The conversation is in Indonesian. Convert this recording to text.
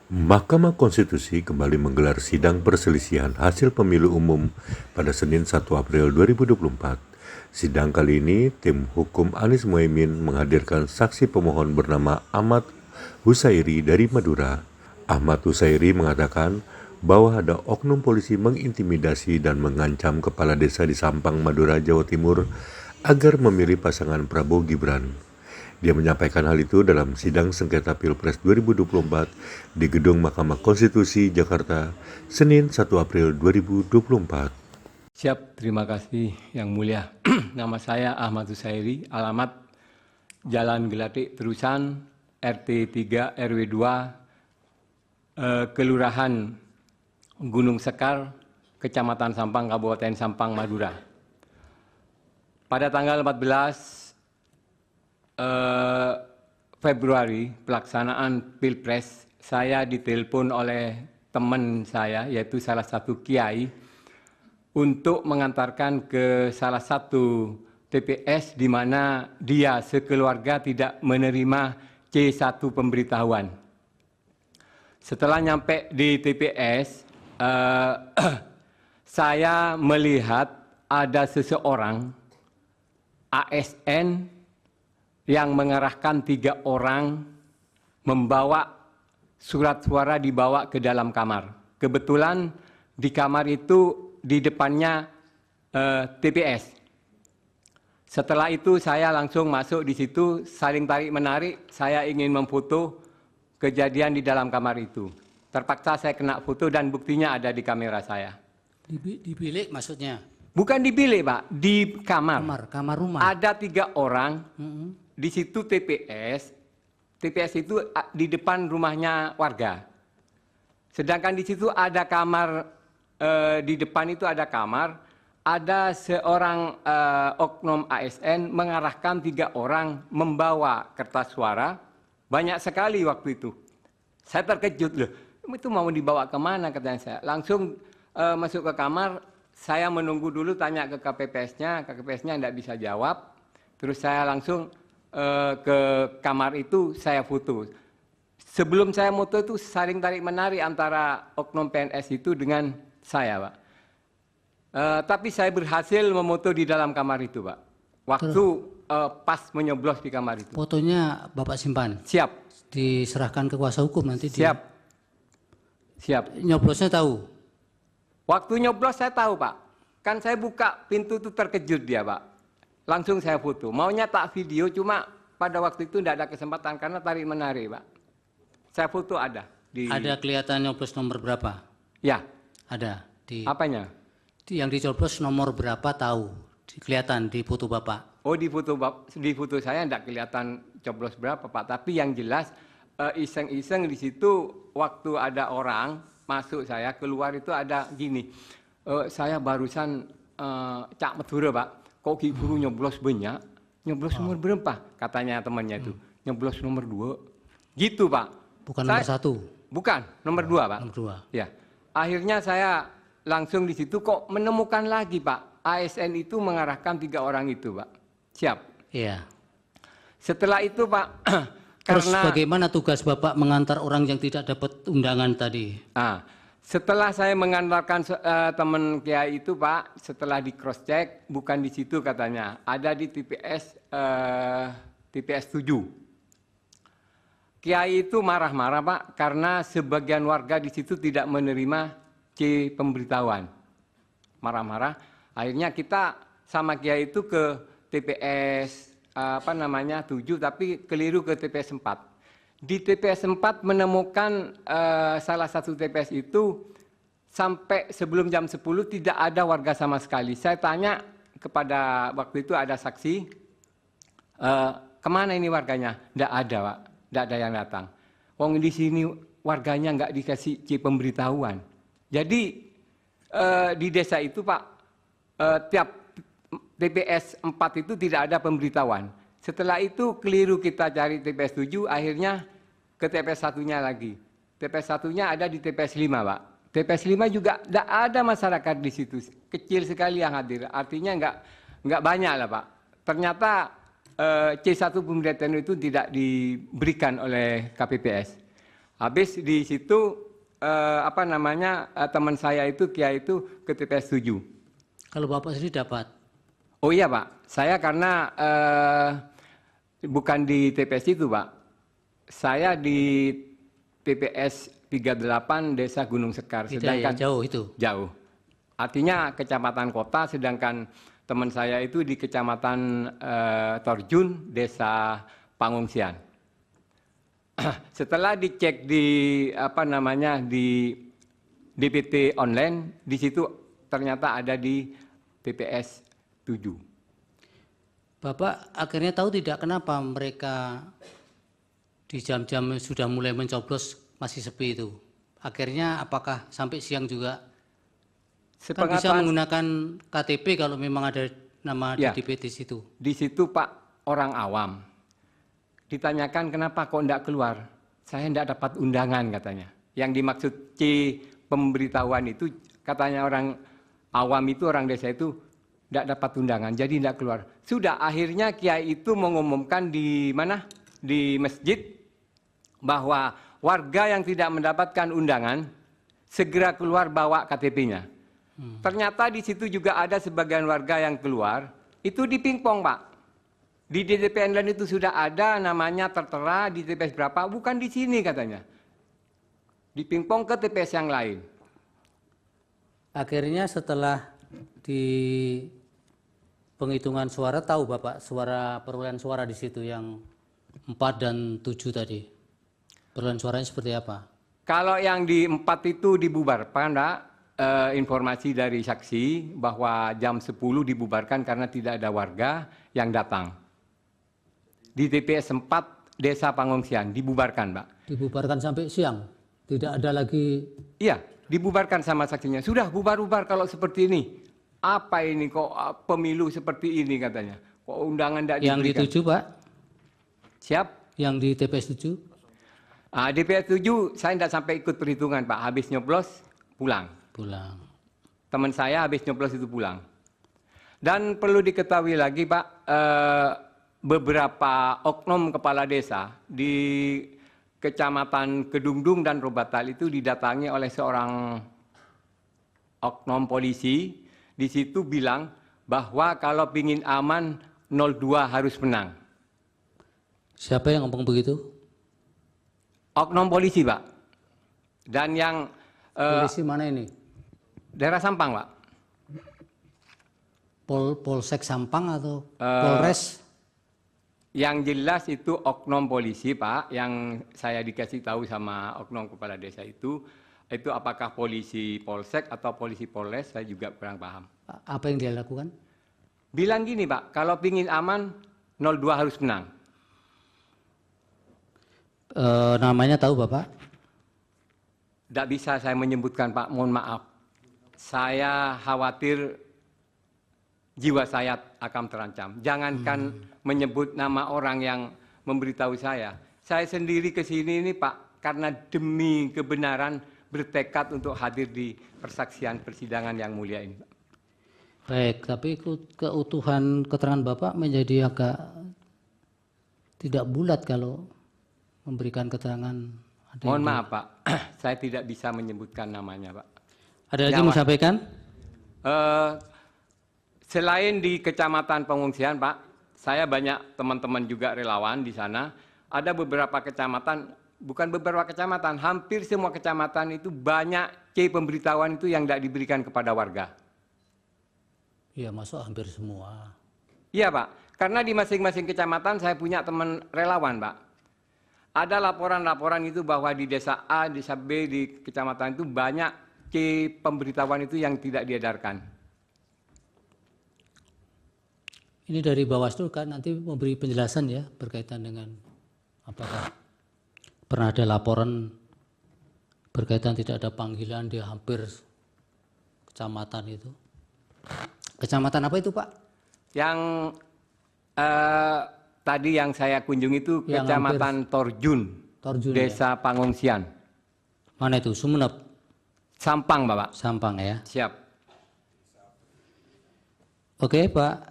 Mahkamah Konstitusi kembali menggelar sidang perselisihan hasil pemilu umum pada Senin 1 April 2024. Sidang kali ini, tim hukum Anies Mohaimin menghadirkan saksi pemohon bernama Ahmad Husairi dari Madura. Ahmad Husairi mengatakan bahwa ada oknum polisi mengintimidasi dan mengancam kepala desa di Sampang, Madura, Jawa Timur agar memilih pasangan Prabowo Gibran. Dia menyampaikan hal itu dalam sidang sengketa Pilpres 2024 di Gedung Mahkamah Konstitusi Jakarta, Senin 1 April 2024. Siap, terima kasih Yang Mulia. Nama saya Ahmad Husairi, alamat Jalan Gelatik Terusan, RT 3 RW 2, Kelurahan Gunung Sekar, Kecamatan Sampang, Kabupaten Sampang, Madura. Pada tanggal 14 Februari pelaksanaan Pilpres, saya ditelepon oleh teman saya, yaitu salah satu kiai, untuk mengantarkan ke salah satu TPS di mana dia sekeluarga tidak menerima C1 pemberitahuan. Setelah nyampe di TPS, saya melihat ada seseorang ASN yang mengerahkan 3 orang membawa surat suara dibawa ke dalam kamar. Kebetulan di kamar itu di depannya TPS. Setelah itu saya langsung masuk di situ, saling tarik-menarik, saya ingin memfoto kejadian di dalam kamar itu. Terpaksa saya kena foto dan buktinya ada di kamera saya. Di bilik maksudnya? Bukan di bilik, Pak, di kamar. Kamar rumah. Ada 3 orang. Di situ TPS itu di depan rumahnya warga. Sedangkan di situ ada kamar, di depan itu ada kamar, ada seorang oknum ASN mengarahkan 3 orang membawa kertas suara, banyak sekali waktu itu. Saya terkejut, loh, itu mau dibawa kemana katanya saya. Langsung masuk ke kamar, saya menunggu dulu tanya ke KPPS-nya tidak bisa jawab, terus saya langsung ke kamar itu saya foto. Sebelum saya foto itu saling tarik-menarik antara oknum PNS itu dengan saya, Pak. Tapi saya berhasil memoto di dalam kamar itu, Pak. Waktu pas menyoblos di kamar itu. Fotonya Bapak simpan? Siap. Diserahkan ke kuasa hukum nanti? Siap. Siap. Nyoblosnya tahu? Waktu nyoblos saya tahu, Pak. Kan saya buka pintu itu terkejut dia, Pak. Langsung saya foto. Maunya tak video, cuma pada waktu itu tidak ada kesempatan karena tarik-menarik, Pak. Saya foto ada. Ada kelihatan nyoblos nomor berapa? Ya. Ada. Apanya? Yang dicoblos nomor berapa tahu? Kelihatan di foto Bapak? Oh, di foto saya tidak kelihatan coblos berapa, Pak. Tapi yang jelas iseng-iseng di situ waktu ada orang masuk saya, keluar itu ada gini. Saya barusan Cak Madura, Pak. Kok Ki Guru nyoblos banyak? Nyoblos nomor berapa? Katanya temannya itu. Nyoblos nomor 2. Gitu, Pak. Bukan nomor 1? Bukan, nomor 2, Pak. Nomor 2. Ya. Akhirnya saya langsung di situ kok menemukan lagi, Pak. ASN itu mengarahkan 3 orang itu, Pak. Siap. Iya. Setelah itu, Pak, terus karena bagaimana tugas Bapak mengantar orang yang tidak dapat undangan tadi? Setelah saya mengantarkan teman Kiai itu, Pak, setelah di cross check, bukan di situ katanya, ada di TPS 7. Kiai itu marah-marah, Pak, karena sebagian warga di situ tidak menerima C pemberitahuan. Marah-marah. Akhirnya kita sama Kiai itu ke TPS 7, tapi keliru ke TPS 4. Di TPS 4 menemukan salah satu TPS itu sampai sebelum jam 10 tidak ada warga sama sekali. Saya tanya kepada waktu itu ada saksi, kemana ini warganya? Tidak ada, Pak. Tidak ada yang datang. Wong di sini warganya nggak dikasih C pemberitahuan. Jadi di desa itu, Pak, tiap TPS 4 itu tidak ada pemberitahuan. Setelah itu keliru kita cari TPS 7, akhirnya ke TPS 1-nya lagi. TPS 1-nya ada di TPS 5, Pak. TPS 5 juga tidak ada masyarakat di situ. Kecil sekali yang hadir. Artinya nggak banyak lah, Pak. Ternyata C1 pemberitahuan itu tidak diberikan oleh KPPS. Habis di situ teman saya itu Kiai itu ke TPS 7. Kalau Bapak sendiri dapat? Oh iya Pak, saya karena bukan di TPS itu Pak, saya di TPS 38 Desa Gunung Sekar, Tidak ya, jauh itu? Jauh. Artinya kecamatan kota, sedangkan teman saya itu di kecamatan Torjun, Desa Pangungsian. Setelah dicek di di DPT online, di situ ternyata ada di TPS 7. Bapak akhirnya tahu tidak kenapa mereka di jam-jam sudah mulai mencoblos masih sepi itu? Akhirnya apakah sampai siang juga? Kan bisa menggunakan KTP kalau memang ada nama ya, di DPT situ. Di situ Pak, orang awam. Ditanyakan kenapa kok enggak keluar? Saya enggak dapat undangan katanya. Yang dimaksud C pemberitahuan itu katanya orang awam itu, orang desa itu enggak dapat undangan, jadi enggak keluar. Sudah akhirnya kiai itu mengumumkan di mana? Di masjid bahwa warga yang tidak mendapatkan undangan segera keluar bawa KTP-nya. Ternyata di situ juga ada sebagian warga yang keluar, itu dipingpong Pak. Di DPT online itu sudah ada namanya tertera di TPS berapa, bukan di sini katanya. Dipingpong ke TPS yang lain. Akhirnya setelah di penghitungan suara tahu Bapak perolehan suara di situ yang 4 dan 7 tadi. Perolehan suaranya seperti apa? Kalau yang di 4 itu dibubarkan, Pak. Informasi dari saksi bahwa jam 10 dibubarkan karena tidak ada warga yang datang. Di TPS 4 Desa Pangungsian dibubarkan, Pak. Dibubarkan sampai siang? Tidak ada lagi? Iya, dibubarkan sama saksinya. Sudah bubar-bubar kalau seperti ini. Apa ini kok pemilu seperti ini katanya. Kok undangan tidak diberikan. Yang di 7, Pak? Siap? Yang di TPS 7? Di TPS 7 saya tidak sampai ikut perhitungan, Pak. Habis nyoblos, pulang. Pulang. Teman saya habis nyoblos itu pulang. Dan perlu diketahui lagi, Pak, beberapa oknum kepala desa di Kecamatan Kedungdung dan Robatal itu didatangi oleh seorang oknum polisi. Di situ bilang bahwa kalau ingin aman 02 harus menang. Siapa yang ngomong begitu? Oknum polisi, Pak. Dan yang polisi mana ini? Daerah Sampang, Pak. Polsek Sampang atau Polres? Yang jelas itu oknum polisi, Pak, yang saya dikasih tahu sama oknum kepala desa itu apakah polisi Polsek atau polisi Polres, saya juga kurang paham. Apa yang dia lakukan? Bilang gini, Pak, kalau pingin aman 02 harus menang. Namanya tahu Bapak? Tidak bisa saya menyebutkan, Pak, mohon maaf. Saya khawatir jiwa saya akan terancam. Jangankan menyebut nama orang yang memberitahu saya. Saya sendiri ke sini ini, Pak, karena demi kebenaran bertekad untuk hadir di persaksian persidangan yang mulia ini, Pak. Baik, tapi keutuhan keterangan Bapak menjadi agak tidak bulat kalau memberikan keterangan. Mohon maaf, Pak, saya tidak bisa menyebutkan namanya, Pak. Ada lagi mau sampaikan? Selain di Kecamatan Pengungsian, Pak, saya banyak teman-teman juga relawan di sana. Ada beberapa kecamatan, bukan beberapa kecamatan, hampir semua kecamatan itu banyak C pemberitahuan itu yang tidak diberikan kepada warga. Iya, masuk hampir semua. Iya, Pak, karena di masing-masing kecamatan saya punya teman relawan, Pak. Ada laporan-laporan itu bahwa di desa A, desa B, di kecamatan itu banyak C pemberitahuan itu yang tidak diedarkan. Ini dari Bawaslu kan nanti memberi penjelasan ya berkaitan dengan apakah pernah ada laporan berkaitan tidak ada panggilan di hampir kecamatan itu. Kecamatan apa itu, Pak? Yang tadi yang saya kunjungi itu yang Kecamatan Torjun, Desa ya? Pangungsian. Mana itu? Sumeneb? Sampang, Bapak. Sampang ya. Siap. Oke, Pak